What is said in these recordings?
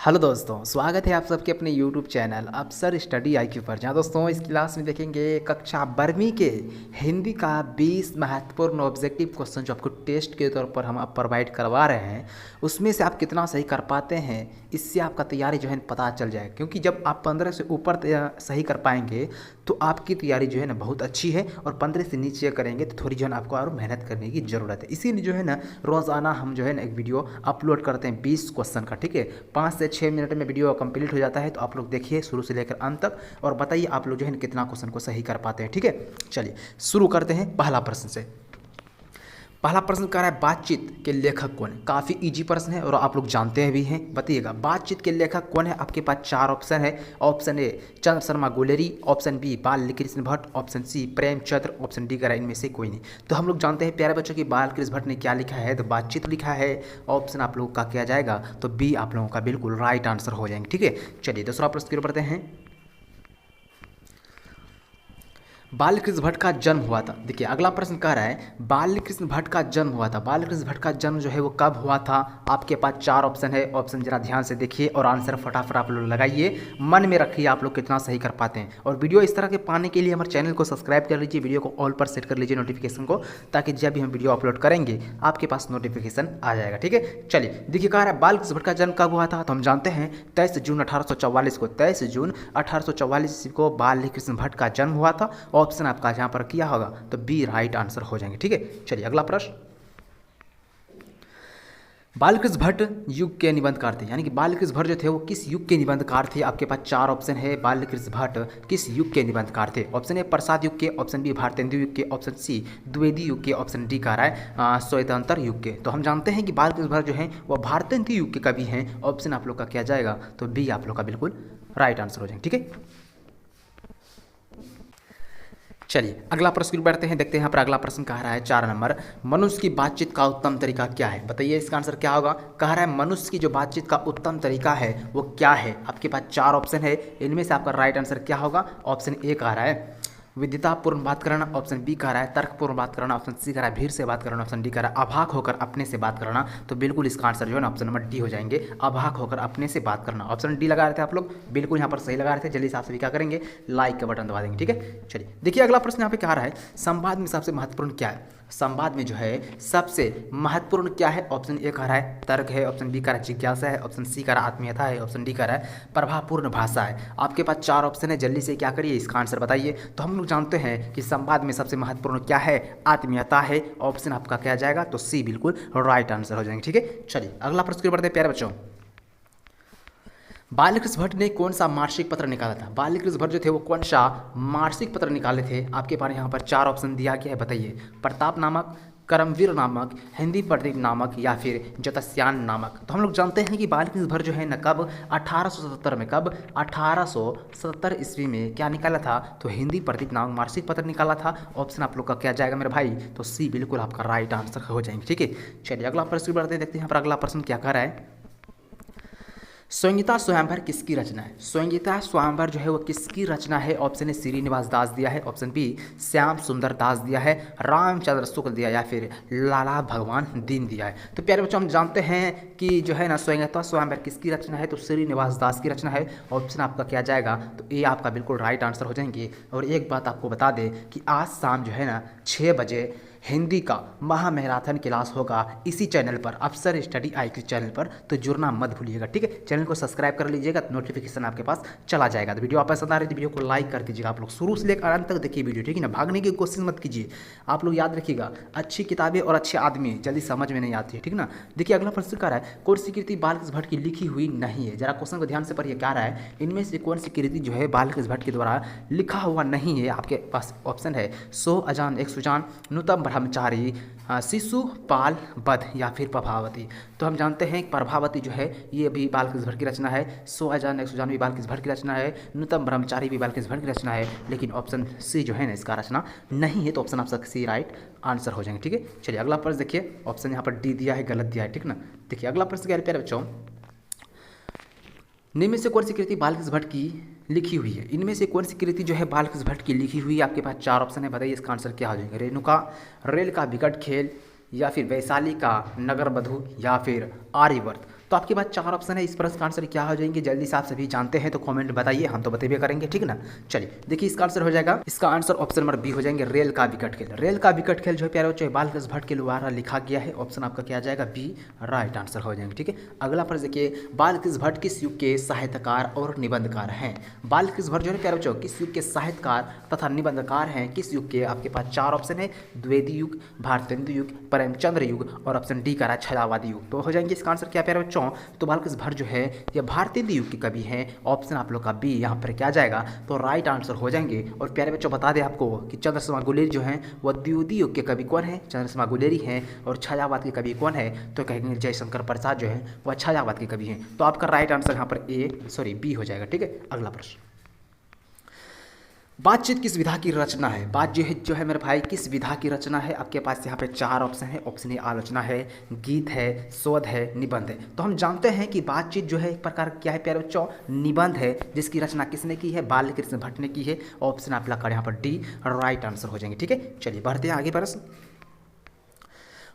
Hello दोस्तों, स्वागत है आप सबके अपने YouTube चैनल अफसर स्टडी IQ पर। जहाँ दोस्तों इस क्लास में देखेंगे कक्षा 12वीं के हिंदी का 20 महत्वपूर्ण ऑब्जेक्टिव क्वेश्चन जो आपको टेस्ट के तौर पर हम आप प्रोवाइड करवा रहे हैं। उसमें से आप कितना सही कर पाते हैं, इससे आपका तैयारी जो है पता चल जाए। क्योंकि जब आप 15 से ऊपर सही कर पाएंगे तो आपकी तैयारी जो है ना बहुत अच्छी है, और 15 से नीचे करेंगे तो थोड़ी जो है ना आपको और मेहनत करने की ज़रूरत है। इसीलिए जो है ना रोज़ाना हम जो है ना एक वीडियो अपलोड करते हैं 20 क्वेश्चन का। ठीक है, 5 से 6 मिनट में वीडियो कंप्लीट हो जाता है। तो आप लोग देखिए शुरू से लेकर अंत तक और बताइए आप लोग जो है ना कितना क्वेश्चन को सही कर पाते हैं। ठीक है, चलिए शुरू करते हैं पहला प्रश्न से। पहला प्रश्न कह रहा है बातचीत के लेखक कौन है। काफ़ी इजी प्रश्न है और आप लोग जानते हैं भी हैं। बताइएगा बातचीत के लेखक कौन है। आपके पास 4 ऑप्शन है। Option A Chandra Sharma Guleri, option B Bal Krishna Bhatt, option C Premchandra, option D कह रहा है इनमें से कोई नहीं। तो हम लोग जानते हैं प्यारे बच्चों की बाल कृष्ण भट्ट ने क्या लिखा है, तो बातचीत लिखा है। ऑप्शन आप लोगों का क्या जाएगा, तो बी आप लोगों का बिल्कुल राइट आंसर हो जाएंगे। ठीक है, चलिए दूसरा प्रश्न की ओर बढ़ते हैं। बालकृष्ण भट्ट का जन्म हुआ था। देखिए अगला प्रश्न कह रहा है बालकृष्ण भट्ट का जन्म हुआ था। बालकृष्ण भट्ट का जन्म जो है वो कब हुआ था। आपके पास 4 ऑप्शन है। ऑप्शन जरा ध्यान से देखिए और आंसर फटाफट आप लोग लगाइए, मन में रखिए आप लोग कितना सही कर पाते हैं। और वीडियो इस तरह के पाने के लिए हमारे चैनल को सब्सक्राइब कर लीजिए, वीडियो को ऑल पर सेट कर लीजिए नोटिफिकेशन को, ताकि जब भी हम वीडियो अपलोड करेंगे आपके पास नोटिफिकेशन आ जाएगा। ठीक है, चलिए देखिए कह रहा है बालकृष्ण भट्ट का जन्म कब हुआ था। तो हम जानते हैं 23 जून 1844 को। 23 जून 1844 को बालकृष्ण भट्ट का जन्म हुआ था। ऑप्शन आपका जहां पर किया होगा तो बी राइट आंसर हो जाएंगे। ठीक है, चलिए अगला प्रश्न। बालकृष्ण भट्ट युग के निबंधकार थे, यानी कि बालकृष्ण भट्ट जो थे वो किस युग के निबंधकार थे। आपके पास 4 ऑप्शन है। बालकृष्ण भट्ट किस युग के निबंधकार थे। ऑप्शन ए प्रसाद युग के, ऑप्शन बी भारतेंदु युग के, ऑप्शन सी द्विवेदी युग के, ऑप्शन डी कह रहा है स्वतंत्र युग के। तो हम जानते हैं कि बालकृष्ण भट्ट जो है वह भारतेंदु युग के कवि हैं। ऑप्शन आप लोग का क्या जाएगा, तो बी आप लोग का बिल्कुल राइट आंसर हो जाएंगे। ठीक है, चलिए अगला प्रश्न बढ़ते हैं। देखते हैं यहाँ पर अगला प्रश्न कह रहा है 4 नंबर, मनुष्य की बातचीत का उत्तम तरीका क्या है। बताइए इसका आंसर क्या होगा। कह रहा है मनुष्य की जो बातचीत का उत्तम तरीका है वो क्या है। आपके पास 4 ऑप्शन है, इनमें से आपका राइट आंसर क्या होगा। ऑप्शन ए कह रहा है विद्युतापूर्ण बात करना, ऑप्शन बी कह रहा है तर्कपूर्ण बात करना, ऑप्शन सी कह रहा है भीड़ से बात करना, ऑप्शन डी कह रहा है अभाग होकर अपने से बात करना। तो बिल्कुल इसका आंसर जो है ना ऑप्शन नंबर डी हो जाएंगे, अभाग होकर अपने से बात करना। ऑप्शन डी लगा रहे थे आप लोग, बिल्कुल यहाँ पर सही लगा रहे थे। जल्दी से आप सभी क्या करेंगे, लाइक का बटन दबा देंगे। ठीक है, चलिए देखिए अगला प्रश्न यहाँ पे क्या रहा है, संवाद में सबसे महत्वपूर्ण क्या है। संवाद में जो है सबसे महत्वपूर्ण क्या है। ऑप्शन ए कह रहा है तर्क है, ऑप्शन बी कह रहा है जिज्ञासा है, ऑप्शन सी कह रहा है आत्मीयता है, ऑप्शन डी कह रहा है प्रभावपूर्ण भाषा है। आपके पास 4 ऑप्शन है, जल्दी से क्या करिए इसका आंसर बताइए। तो हम लोग जानते हैं कि संवाद में सबसे महत्वपूर्ण क्या है, आत्मीयता है। ऑप्शन आपका क्या जाएगा, तो सी बिल्कुल राइट आंसर हो जाएंगे। ठीक है, चलिए अगला प्रश्न बढ़ते हैं प्यारे बच्चों। बालकृष्ण भट्ट ने कौन सा मासिक पत्र निकाला था। बालकृष्ण भट्ट जो थे वो कौन सा मासिक पत्र निकाले थे। आपके पास यहाँ पर 4 ऑप्शन दिया गया है। बताइए प्रताप नामक, करमवीर नामक, हिंदी प्रदीप नामक या फिर ज्योतिष्यान नामक। तो हम लोग जानते हैं कि बालकृष्ण भट्ट जो है न कब 1877 में, कब 1877 ईस्वी में क्या निकाला था, तो हिंदी प्रदीप नामक मासिक पत्र निकाला था। ऑप्शन आप लोग का क्या जाएगा मेरे भाई, तो सी बिल्कुल आपका राइट आंसर हो जाएंगे। ठीक है, चलिए अगला प्रश्न बढ़ते हैं। देखते हैं यहाँ पर अगला प्रश्न क्या कर रहा है, संगीता स्वयंवर किसकी रचना है। संगीता स्वयंवर जो है वो किसकी रचना है। ऑप्शन ए श्रीनिवास दास दिया है, ऑप्शन बी श्याम सुंदर दास दिया है, रामचंद्र शुक्ल दिया या फिर लाला भगवान दीन दिया है। तो प्यारे बच्चों हम जानते हैं कि जो है ना संगीता स्वयंवर किसकी रचना है, तो श्रीनिवास दास की रचना है। ऑप्शन आपका क्या जाएगा, तो ये आपका बिल्कुल राइट आंसर हो जाएंगे। और एक बात आपको बता दें कि आज शाम जो है ना 6 बजे हिंदी का महामैराथन क्लास होगा इसी चैनल पर, अफसर स्टडी IQ चैनल पर। तो जुड़ना मत भूलिएगा। ठीक है, चैनल को सब्सक्राइब कर लीजिएगा, नोटिफिकेशन आपके पास चला जाएगा। तो वीडियो आप पसंद आ रही है तो वीडियो को लाइक कर दीजिएगा। आप लोग शुरू से लेकर अंत तक देखिए वीडियो, ठीक है ना, भागने की कोशिश मत कीजिए। आप लोग याद रखिएगा अच्छी किताबें और अच्छे आदमी जल्दी समझ में नहीं आती है। ठीक ना, देखिए अगला प्रश्न क्या रहा है, कौन सी कृति बालकृष्ण भट्ट की लिखी हुई नहीं है। जरा क्वेश्चन को ध्यान से पढ़िए, क्या रहा है इनमें से कौन सी कृति जो है बालकृष्ण भट्ट के द्वारा लिखा हुआ नहीं है। आपके पास ऑप्शन है सो अजान एक सुजान, नूतन ब्रह्मचारी, शिशुपाल वध या फिर प्रभावती। तो हम जानते हैं कि प्रभावती जो है ये भी बालकृष्ण भट्ट की रचना है, सो अजान एक सुजान भी बालकृष्ण भट्ट की रचना है, नूतन ब्रह्मचारी भी बालकृष्ण भट्ट की रचना है। लेकिन ऑप्शन सी जो है ना इसका रचना नहीं है। तो ऑप्शन आप सी राइट आंसर हो जाएंगे। ठीक है, चलिए अगला प्रश्न देखिए। ऑप्शन यहाँ पर डी दिया है, गलत दिया है। ठीक ना, देखिए अगला प्रश्न क्या है प्यारे बच्चों, निम्न में से कौन सी कृति बालकृष्ण भट्ट की लिखी हुई है। इनमें से कौन सी कृति जो है बालकृष्ण भट्ट की लिखी हुई है। आपके पास 4 ऑप्शन है, बताइए इसका आंसर क्या हो जाएगा। रेणुका, रेल का विकट खेल, या फिर वैशाली का नगर बधू या फिर आर्यवर्त। तो आपके पास 4 ऑप्शन है, इस प्रश्न का आंसर क्या हो जाएंगे जल्दी से आप सभी जानते हैं तो कमेंट बताइए, हम तो बतेबे करेंगे, ठीक है ना। चलिए देखिए इसका आंसर हो जाएगा, इसका आंसर ऑप्शन नंबर बी हो जाएंगे, रेल का विकट खेल। रेल का विकट खेल जो है प्यारे बच्चों बालकृष्ण भट्ट के द्वारा लिखा गया है, ऑप्शन आपका क्या आ जाएगा बी राइट आंसर हो जाएंगे, ठीक है। अगला प्रश्न देखिए, बालकृष्ण भट्ट किस युग के साहित्यकार और निबंधकार हैं। बालकृष्ण भट्ट जो है प्यारे बच्चों किस युग के साहित्यकार तथा निबंधकार हैं, किस युग के, आपके पास 4 ऑप्शन है, द्विवेदी युग, भारतेंदु युग, प्रेमचंद्र युग और ऑप्शन डी का छायावादी युग। तो हो जाएंगे इसका आंसर क्या प्यारे बच्चों, तो बालकृष्ण भट्ट जो है ये भारतेंदु युग के कवि हैं, ऑप्शन आप लोग का बी यहाँ पर क्या जाएगा तो राइट आंसर हो जाएंगे। और प्यारे बच्चों बता दें आपको कि चंद्रशेखर गुलेरी जो हैं वह द्विवेदी युग के कवि कौन है, चंद्रशेखर गुलेरी हैं। और छायावाद के कवि कौन है, तो कहेंगे जयशंकर प्रसाद जो है वह छायावाद के कवि हैं। तो आपका राइट आंसर यहाँ पर बी हो जाएगा, ठीक है। अगला प्रश्न, बातचीत किस विधा की रचना है। बात जो है मेरे भाई किस विधा की रचना है, आपके पास यहाँ पे 4 ऑप्शन है। ऑप्शन ए आलोचना है, गीत है, शोध है, निबंध है। तो हम जानते हैं कि बातचीत जो है एक प्रकार क्या है प्यारे बच्चों, निबंध है, जिसकी रचना किसने की है, बालकृष्ण भट्ट ने की है। ऑप्शन आप लगा यहाँ पर डी राइट आंसर हो जाएंगे, ठीक है। चलिए बढ़ते हैं आगे प्रश्न,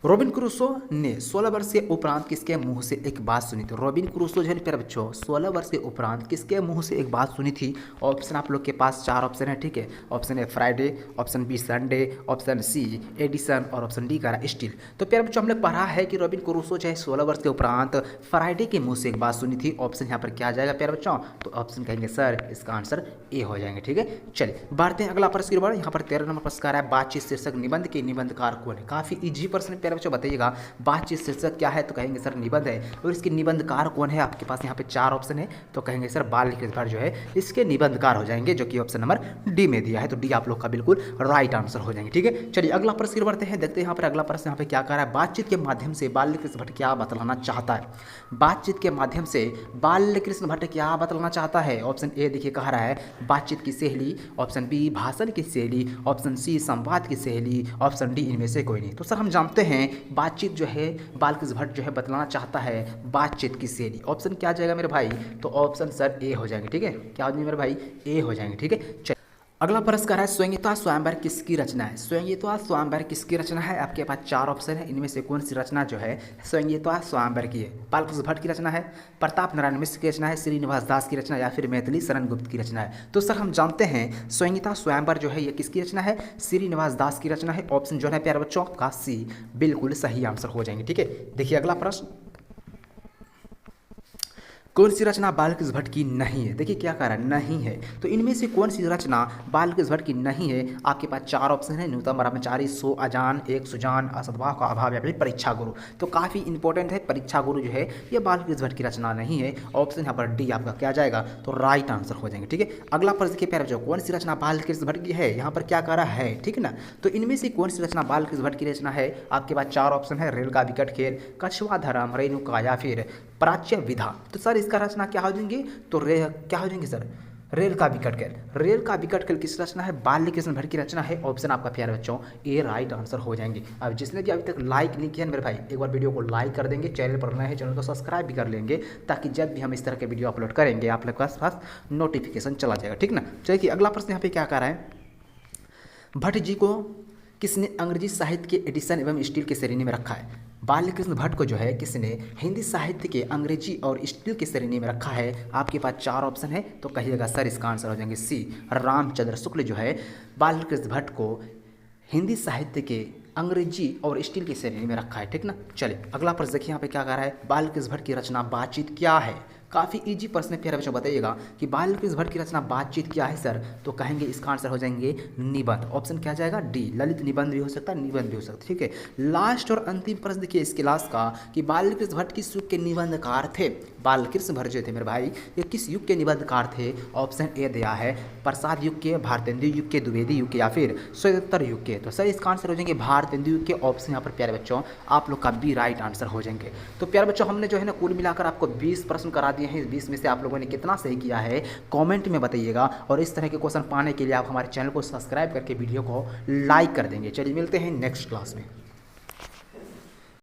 रॉबिन क्रूसो ने 16 वर्ष के उपरांत किसके मुंह से एक बात सुनी थी। रॉबिन क्रूसो जो है प्यारे बच्चों 16 वर्ष के उपरांत किसके मुंह से एक बात सुनी थी। ऑप्शन आप लोग के पास 4 ऑप्शन है, ठीक है। Option A Friday, option B Sunday, option C Edison और ऑप्शन डी का स्टील। तो प्यारे बच्चों हम लोग पढ़ा है कि रॉबिन क्रूसो जो है 16 वर्ष के उपरांत फ्राइडे के मुंह से एक बात सुनी थी। ऑप्शन यहाँ पर क्या आ जाएगा प्यारे बच्चों, तो ऑप्शन कहेंगे सर इसका आंसर ए हो जाएंगे, ठीक है। चलिए बढ़ते हैं अगला प्रश्न की ओर। यहाँ पर 13 नंबर प्रश्न है, बातचीत शीर्षक निबंध के निबंधकार कौन है। काफी इजी प्रश्न प्यारे बच्चों, बताइएगा बातचीत शीर्षक क्या है, तो कहेंगे सर निबंध है। और इसके निबंधकार कौन है, आपके पास यहाँ पे 4 ऑप्शन है, तो कहेंगे सर बालकृष्ण भट्ट जो है इसके निबंधकार हो जाएंगे, जो कि ऑप्शन नंबर डी में दिया है। तो डी आप लोग का बिल्कुल राइट आंसर हो जाएंगे, ठीक है। चलिए अगला प्रश्न की बढ़ते हैं, देखते हैं यहाँ पर अगला प्रश्न यहाँ पे क्या कह रहा है, बातचीत के माध्यम से बालकृष्ण भट्ट क्या बतलाना चाहता है। बातचीत के माध्यम से बालकृष्ण भट्ट क्या बतलाना चाहता है। ऑप्शन ए देखिए कह रहा है बातचीत की शैली, ऑप्शन बी भाषण की शैली, ऑप्शन सी संवाद की शैली, ऑप्शन डी इनमें से कोई नहीं। तो सर हम जानते हैं बातचीत जो है बालकृष्ण भट्ट जो है बतलाना चाहता है बातचीत की शैली। ऑप्शन क्या आ जाएगा मेरे भाई, तो ऑप्शन सर ए हो जाएंगे, ठीक है। क्या हो जाएंगे मेरे भाई, ए हो जाएंगे, ठीक है। अगला प्रश्न कर रहा है स्वयंगीता स्वयंवर किसकी रचना है। स्वयंगीता स्वयंवर किसकी रचना है, आपके पास 4 ऑप्शन है, इनमें से कौन सी रचना जो है स्वयंगीता स्वयंवर की है। बालकृष्ण भट्ट की रचना है, प्रताप नारायण मिश्र की रचना है, श्रीनिवास दास की रचना या फिर मैथिली शरण गुप्त की रचना है। तो सर हम जानते हैं स्वयंगीता स्वयंवर जो है ये किसकी रचना है, श्रीनिवास दास की रचना है। ऑप्शन जो है प्यारे बच्चों का सी बिल्कुल सही आंसर हो जाएंगे, ठीक है। देखिए अगला प्रश्न, कौन सी रचना बालकृष्ण भट्ट की नहीं है। देखिए क्या कह रहा है, नहीं है। तो इनमें से कौन सी रचना बालकृष्ण भट्ट की नहीं है, आपके पास 4 ऑप्शन है, न्यूनतम ब्रह्मचारी, सो अजान, एक सुजान, असद्भाव का अभाव या फिर परीक्षा गुरु। तो काफ़ी इंपॉर्टेंट है, परीक्षा गुरु जो है ये बालकृष्ण भट्ट की रचना नहीं है। ऑप्शन यहाँ पर डी आपका क्या जाएगा, तो राइट आंसर हो जाएंगे, ठीक है। अगला प्रश्न देखिए प्यारे बच्चों, कौन सी रचना बालकृष्ण भट्ट की है, यहाँ पर क्या कह रहा है, ठीक है ना। तो इनमें से कौन सी रचना बालकृष्ण भट्ट की रचना है, आपके पास 4 ऑप्शन है, रेल का विकट खेल, कछुआ धर्म, रेणुका या फिर प्राच्य विधा। तो सर इसका रचना क्या हो जाएंगे, तो क्या हो जाएंगे सर, रेल का विकट खेल। रेल का विकट खेल किस रचना है, बालकृष्ण भट्ट की रचना है। ऑप्शन आपका प्यारे बच्चों ए राइट आंसर हो जाएंगे। अब जिसने भी अभी तक लाइक नहीं किया मेरे भाई, एक बार वीडियो को लाइक कर देंगे, चैनल पर नए हैं चैनल को सब्सक्राइब भी कर लेंगे, ताकि जब भी हम इस तरह के वीडियो अपलोड करेंगे आप लोग के पास नोटिफिकेशन चला जाएगा, ठीक ना। चलिए अगला प्रश्न यहाँ पे क्या कह रहा है, भट्ट जी को किसने अंग्रेजी साहित्य के एडिशन एवं स्टील की श्रेणी में रखा है। बालकृष्ण भट्ट को जो है किसने हिंदी साहित्य के अंग्रेजी और स्टील की श्रेणी में रखा है। आपके पास 4 ऑप्शन है, तो कहिएगा सर इसका आंसर हो जाएंगे सी रामचंद्र शुक्ल जो है बालकृष्ण भट्ट को हिंदी साहित्य के अंग्रेजी और स्टील की श्रेणी में रखा है, ठीक ना। चलिए अगला प्रश्न देखिए यहाँ पे क्या कह रहा है, बालकृष्ण भट्ट की रचना बातचीत क्या है। काफ़ी इजी प्रश्न है प्यारे बच्चों, बताइएगा कि बालकृष्ण भट्ट की रचना बातचीत क्या है सर, तो कहेंगे इसका आंसर हो जाएंगे निबंध। ऑप्शन क्या जाएगा डी, ललित निबंध भी हो सकता है, निबंध भी हो सकता है, ठीक है। लास्ट और अंतिम प्रश्न देखिए इस क्लास का कि बालकृष्ण भट्ट किस युग के निबंधकार थे। बालकृष्ण भट्ट जो थे मेरे भाई ये किस युग के निबंधकार थे। ऑप्शन ए दिया है प्रसाद युग के, भारतेंदु युग के, द्विवेदी युग के या फिर शोधोत्तर युग के। तो सर इसका आंसर हो जाएंगे भारतेंदु युग के। ऑप्शन यहाँ पर प्यारे बच्चों आप लोग का बी राइट आंसर हो जाएंगे। तो प्यारे बच्चों हमने जो है ना कुल मिलाकर आपको 20 प्रश्न करा दिए हैं, 20 में से आप लोगों ने कितना सही किया है कमेंट में बताइएगा। और इस तरह के क्वेश्चन पाने के लिए आप हमारे चैनल को सब्सक्राइब करके वीडियो को लाइक कर देंगे। चलिए मिलते हैं नेक्स्ट क्लास में।